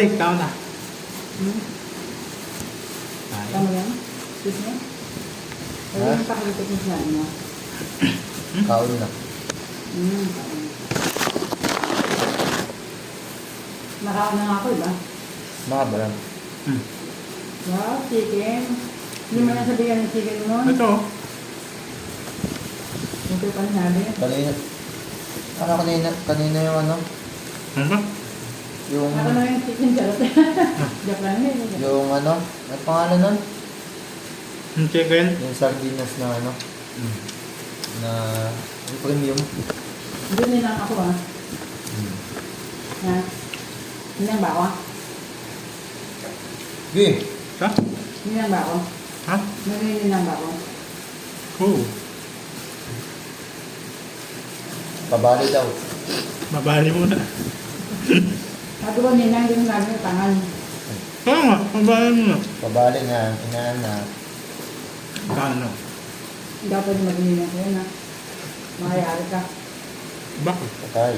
Balik, tao na. Tama yan? Sis niya? Wala yung pakalitot niya sa ano? Kaon na. Kaon. Nakaon na nga ako, diba? Mahaba lang. Wow, chicken. Hindi mo nasabihan ng chicken mo. Ito. Ito pa nabi. Kanina yung ano? Ano ba? Yung, Ako na yung chicken charot. Joke lang yun. yung ano? Ano pangalan nun? Yung chicken. Yung sardinas na ano? Na, yung premium. Doon din lang ako Ha? Hindi lang ba ako? Game! Ha? Hindi lang ba ako? Ha? Narinig lang ba ako? Oo. Pabali daw. Mabali muna. Sabi ko, ninang din namin yung tangan. Oo nga, mabali muna. Pabali nga, inaanak. Paano? Hindi ako pwede mag-ininang ko yun ha. Makayari ka. Bakit? Patay.